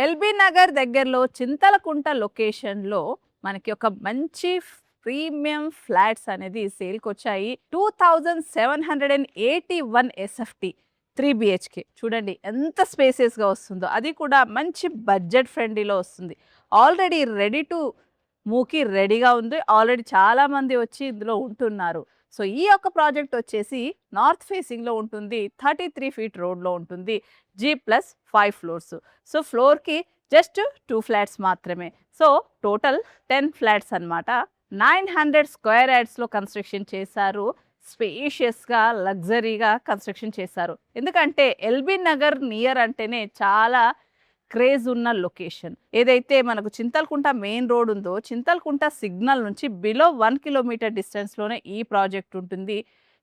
LB Nagar దగ్గరలో చింతలకుంట లొకేషన్లో మనకి ఒక మంచి ప్రీమియం ఫ్లాట్స్ అనేది సేల్కి వచ్చాయి. 2781 ఎస్ఎఫ్టి 3 BHK. చూడండి ఎంత స్పేసియస్గా వస్తుందో, అది కూడా మంచి బడ్జెట్ ఫ్రెండ్లీలో వస్తుంది. ఆల్రెడీ రెడీ టు మూవ్కి రెడీగా ఉంది. ఆల్రెడీ చాలామంది వచ్చి ఇందులో ఉంటున్నారు. సో ఈ యొక్క ప్రాజెక్ట్ వచ్చేసి నార్త్ ఫేసింగ్లో ఉంటుంది. 33 ఫీట్ రోడ్లో ఉంటుంది. G+5 floors. సో ఫ్లోర్కి జస్ట్ 2 ఫ్లాట్స్ మాత్రమే. సో టోటల్ 10 ఫ్లాట్స్ అనమాట. 900 స్క్వేర్ యార్డ్స్లో కన్స్ట్రక్షన్ చేశారు. స్పేషియస్గా లగ్జరీగా కన్స్ట్రక్షన్ చేశారు. ఎందుకంటే ఎల్బీ నగర్ నియర్ అంటేనే చాలా క్రేజ్ ఉన్న లొకేషన్. ఏదైతే మనకు చింతలకుంట మెయిన్ రోడ్ ఉందో, చింతలకుంట సిగ్నల్ నుంచి బిలో 1 కిలోమీటర్ డిస్టెన్స్లోనే ఈ ప్రాజెక్ట్ ఉంటుంది.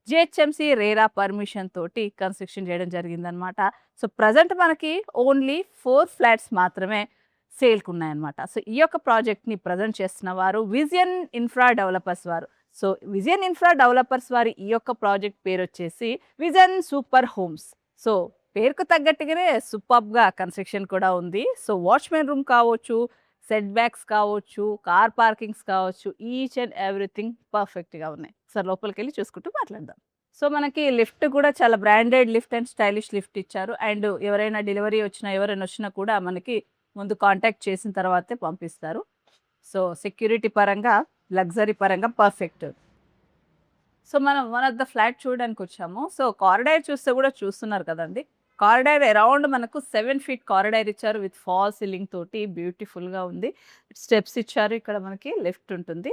జిహెచ్ఎంసీ రేరా పర్మిషన్ తోటి కన్స్ట్రక్షన్ చేయడం జరిగిందనమాట. సో ప్రజెంట్ మనకి ఓన్లీ 4 ఫ్లాట్స్ మాత్రమే సేల్కి ఉన్నాయన్నమాట. సో ఈ యొక్క ప్రాజెక్ట్ని ప్రజెంట్ చేస్తున్న వారు విజన్ ఇన్ఫ్రా డెవలపర్స్ వారు. సో విజన్ ఇన్ఫ్రా డెవలపర్స్ వారి ఈ యొక్క ప్రాజెక్ట్ పేరు వచ్చేసి విజన్ సూపర్ హోమ్స్. సో పేరుకు తగ్గట్టుగానే సూపర్గా కన్స్ట్రక్షన్ కూడా ఉంది. సో వాచ్మెన్ రూమ్ కావచ్చు, సెట్ బ్యాక్స్ కావచ్చు, కార్ పార్కింగ్స్ కావచ్చు, ఈచ్ అండ్ ఎవ్రీథింగ్ పర్ఫెక్ట్గా ఉన్నాయి. సార్ లోపలికి వెళ్ళి చూసుకుంటూ మాట్లాడదాం. సో మనకి లిఫ్ట్ కూడా చాలా branded lift and stylish lift ఇచ్చారు. అండ్ ఎవరైనా డెలివరీ ఎవరైనా వచ్చినా కూడా మనకి ముందు కాంటాక్ట్ చేసిన తర్వాతే పంపిస్తారు. సో సెక్యూరిటీ పరంగా, లగ్జరీ పరంగా పర్ఫెక్ట్. సో మనం వన్ ఆఫ్ ద ఫ్లాట్ చూడడానికి వచ్చాము. సో కారిడార్ చూస్తే కూడా చూస్తున్నారు కదండి. కారిడార్ అరౌండ్ మనకు 7 ఫీట్ కారిడార్ ఇచ్చారు విత్ ఫాల్ సీలింగ్ తోటి బ్యూటిఫుల్గా ఉంది. స్టెప్స్ ఇచ్చారు. ఇక్కడ మనకి లెఫ్ట్ ఉంటుంది.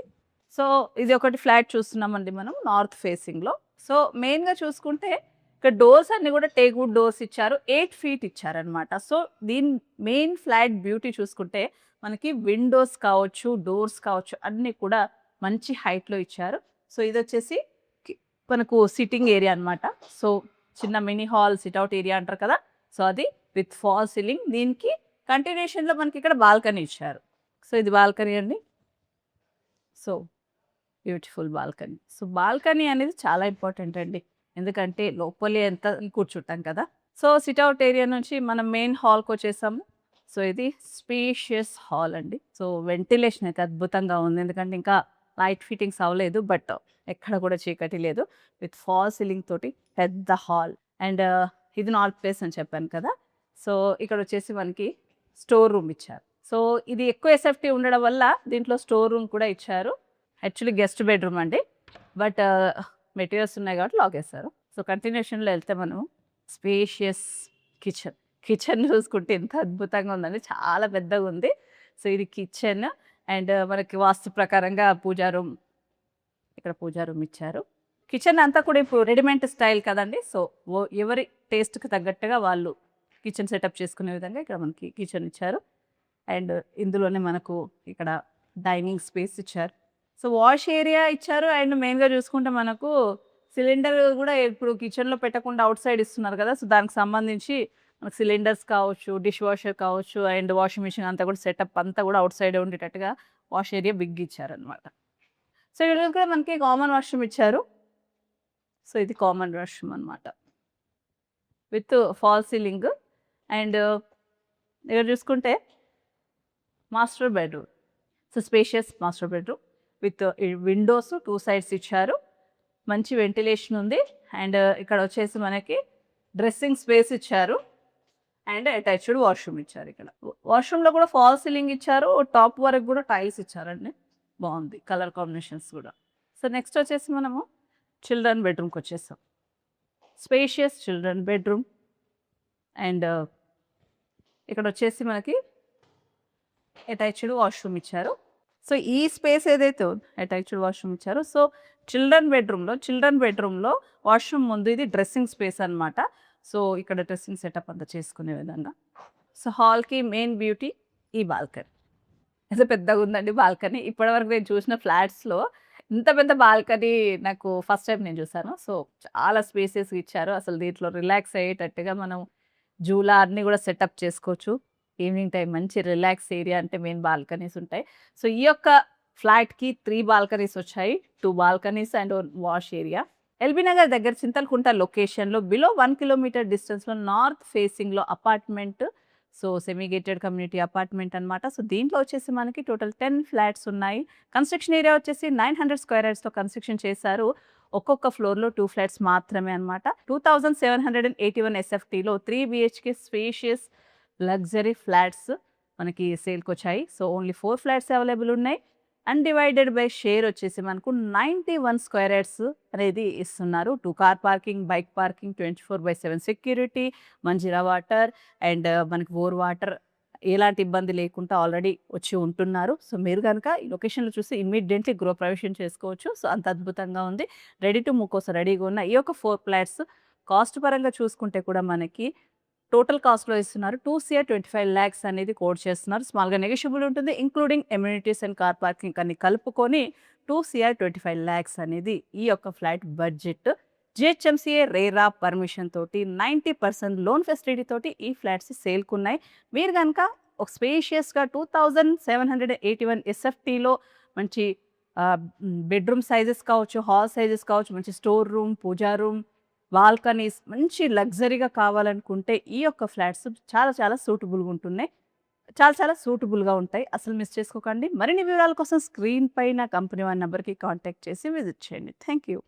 సో ఇది ఒకటి ఫ్లాట్ చూస్తున్నామండి మనం నార్త్ ఫేసింగ్లో. సో మెయిన్గా చూసుకుంటే ఇక్కడ డోర్స్ అన్ని కూడా టేక్వుడ్ డోర్స్ ఇచ్చారు. 8 ఫీట్ ఇచ్చారనమాట. సో దీని మెయిన్ ఫ్లాట్ బ్యూటీ చూసుకుంటే మనకి విండోస్ కావచ్చు, డోర్స్ కావచ్చు, అన్నీ కూడా మంచి హైట్లో ఇచ్చారు. సో ఇది వచ్చేసి మనకు సిట్టింగ్ ఏరియా అనమాట. సో చిన్న మినీ హాల్, సిట్అవుట్ ఏరియా అంటారు కదా. సో అది విత్ ఫాల్ సీలింగ్. దీనికి కంటిన్యూషన్లో మనకి ఇక్కడ బాల్కనీ ఇచ్చారు. సో ఇది బాల్కనీ అండి. So beautiful balcony. So balcony అనేది చాలా ఇంపార్టెంట్ అండి. ఎందుకంటే లోపలే ఎంత కూర్చుంటాం కదా. సో సిట్అవుట్ ఏరియా నుంచి మనం మెయిన్ హాల్కి వచ్చేసాము. సో ఇది స్పేషియస్ హాల్ అండి. సో వెంటిలేషన్ అయితే అద్భుతంగా ఉంది. ఎందుకంటే ఇంకా లైట్ ఫిట్టింగ్స్ అవ్వలేదు, బట్ ఎక్కడ కూడా చీకటి లేదు. విత్ ఫాల్ సీలింగ్ తోటి పెద్ద హాల్. అండ్ ఇది నార్త్ ప్లేస్ అని చెప్పాను కదా. సో ఇక్కడ వచ్చేసి మనకి స్టోర్ రూమ్ ఇచ్చారు. సో ఇది ఎక్కువ ఎస్ఎఫ్టీ ఉండడం వల్ల దీంట్లో స్టోర్ రూమ్ కూడా ఇచ్చారు. యాక్చువల్లీ గెస్ట్ బెడ్రూమ్ అండి, బట్ మెటీరియల్స్ ఉన్నాయి కాబట్టి లాక్ వేస్తారు. సో కంటిన్యూషన్లో వెళ్తే మనం స్పేషియస్ కిచెన్ చూసుకుంటే ఎంత అద్భుతంగా ఉందండి. చాలా పెద్దగా ఉంది. సో ఇది కిచెన్. అండ్ మనకి వాస్తు ప్రకారంగా పూజా రూమ్, ఇక్కడ పూజా రూమ్ ఇచ్చారు. కిచెన్ అంతా కూడా ఇప్పుడు రెడీమేడ్ స్టైల్ కదండి. సో ఎవరి టేస్ట్కి తగ్గట్టుగా వాళ్ళు కిచెన్ సెటప్ చేసుకునే విధంగా ఇక్కడ మనకి కిచెన్ ఇచ్చారు. అండ్ ఇందులోనే మనకు ఇక్కడ డైనింగ్ స్పేస్ ఇచ్చారు. సో వాష్ ఏరియా ఇచ్చారు. అండ్ మెయిన్గా చూసుకుంటే మనకు సిలిండర్ కూడా ఇప్పుడు కిచెన్లో పెట్టకుండా అవుట్ సైడ్ ఇస్తున్నారు కదా. సో దానికి సంబంధించి మనకు సిలిండర్స్ కావచ్చు, డిష్ వాషర్ కావచ్చు, అండ్ వాషింగ్ మిషన్ అంతా కూడా సెటప్ అంతా కూడా అవుట్ సైడ్ ఉండేటట్టుగా వాష్ ఏరియా బిగ్ ఇచ్చారనమాట. సో ఇక్కడ కూడా మనకి కామన్ వాష్రూమ్ ఇచ్చారు. సో ఇది కామన్ వాష్రూమ్ అనమాట విత్ ఫాల్ సీలింగ్. అండ్ ఇక్కడ చూసుకుంటే master bedroom. So spacious master bedroom with Windows 2 sides ఇచ్చారు. మంచి వెంటిలేషన్ ఉంది. అండ్ ఇక్కడ వచ్చేసి మనకి డ్రెస్సింగ్ స్పేస్ ఇచ్చారు. అండ్ అటాచ్డ్ వాష్రూమ్ ఇచ్చారు. ఇక్కడ వాష్రూమ్లో కూడా ఫాల్ సీలింగ్ ఇచ్చారు. టాప్ వరకు కూడా టైల్స్ ఇచ్చారండి. బాగుంది కలర్ కాంబినేషన్స్ కూడా. సో నెక్స్ట్ వచ్చేసి మనము చిల్డ్రన్ బెడ్రూమ్కి వచ్చేసాం. Spacious children bedroom. అండ్ ఇక్కడ వచ్చేసి మనకి అటాచ్డ్ వాష్రూమ్ ఇచ్చారు. సో ఈ స్పేస్ ఏదైతే అటాచ్డ్ వాష్రూమ్ ఇచ్చారు. సో చిల్డ్రన్ బెడ్రూమ్లో వాష్రూమ్ ముందు ఇది డ్రెస్సింగ్ స్పేస్ అనమాట. సో ఇక్కడ డ్రెస్సింగ్ సెటప్ అంతా చేసుకునే విధంగా. సో హాల్కి మెయిన్ బ్యూటీ ఈ బాల్కనీ. ఎంత పెద్దగా ఉందండి బాల్కనీ. ఇప్పటివరకు నేను చూసిన ఫ్లాట్స్లో ఇంత పెద్ద బాల్కనీ నాకు ఫస్ట్ టైం నేను చూసాను. సో చాలా స్పేసెస్ ఇచ్చారు. అసలు దీంట్లో రిలాక్స్ అయ్యేటట్టుగా మనం జూలా అన్నీ కూడా సెటప్ చేసుకోవచ్చు. ఈవినింగ్ టైం మంచి రిలాక్స్ ఏరియా అంటే మెయిన్ బాల్కనీస్ ఉంటాయి. సో ఈ యొక్క ఫ్లాట్కి 3 బాల్కనీస్ వచ్చాయి. 2 balconies and wash area. LB Nagar దగ్గర చింతలకుంట లొకేషన్లో బిలో 1 కిలోమీటర్ డిస్టెన్స్లో నార్త్ ఫేసింగ్లో apartment so semi gated community apartment అనమాట. సో దీంట్లో వచ్చేసి మనకి టోటల్ 10 ఫ్లాట్స్ ఉన్నాయి. కన్స్ట్రక్షన్ ఏరియా వచ్చేసి 900 స్క్వేర్ యార్డ్స్‌తో కన్స్ట్రక్షన్ చేశారు. ఒక్కొక్క ఫ్లోర్‌లో 2 ఫ్లాట్స్ మాత్రమే అనమాట. 2781 ఎస్ఎఫ్టీలో 3 బీహెచ్‌కే స్పేషియస్ లగ్జరీ ఫ్లాట్స్ మనకి సేల్‌కొచ్చాయి. సో ఓన్లీ 4 ఫ్లాట్స్ అవైలబుల్ ఉన్నాయి. అన్‌డివైడెడ్ బై షేర్ వచ్చేసి మనకు 91 స్క్వేర్ యార్డ్స్ అనేది ఇస్తున్నారు. 2 car parking, bike parking, 24/7 security, Manjira water and మనకి బోర్ వాటర్ ఎలాంటి ఇబ్బంది లేకుండా ఆల్రెడీ వచ్చి ఉంటున్నారు. సో మీరు గనుక ఈ లొకేషన్‌లో చూసి ఇమ్మీడియేట్‌లీ గృహప్రవేశం చేసుకోవచ్చు. సో అంత అద్భుతంగా ఉంది. రెడీ టు మూవ్ కోసం రెడీగా ఉన్న ఈ యొక్క 4 ఫ్లాట్స్ కాస్ట్ పరంగా చూసుకుంటే కూడా మనకి టోటల్ కాస్ట్‌లో ఇస్తున్నారు. 2,25 లాక్స్ అనేది కోట్ చేస్తున్నారు. స్మాల్‌గా నెగోషియబుల్ ఉంటుంది. Including amenities and car parking అన్ని కలుపుకొని 2,25 లాక్స్ అనేది ఈ యొక్క ఫ్లాట్ బడ్జెట్. జిహెచ్ఎంసీఏ రేరా పర్మిషన్ తోటి 90% లోన్ ఫెసిలిటీ తోటి ఈ ఫ్లాట్స్ సేల్‌కున్నాయి. మీరు గనక ఒక స్పేషియస్‌గా 2781 ఎస్ఎఫ్టీలో మంచి బెడ్‌రూమ్ సైజెస్ కావచ్చు, హాల్ సైజెస్ కావచ్చు, మంచి స్టోర్ రూమ్, పూజా రూమ్, బాల్కనీస్ మంచి లగ్జరీగా కావాలనుకుంటే ఈ యొక్క ఫ్లాట్స్ చాలా చాలా సూటబుల్‌గా ఉంటున్నాయి. చాలా చాలా సూటబుల్‌గా ఉంటాయి. అసలు మిస్ చేసుకోకండి. మరిన్ని వివరాల కోసం స్క్రీన్ పైన కంపెనీ వన్ నంబర్‌కి కాంటాక్ట్ చేసి విజిట్ చేయండి. Thank you.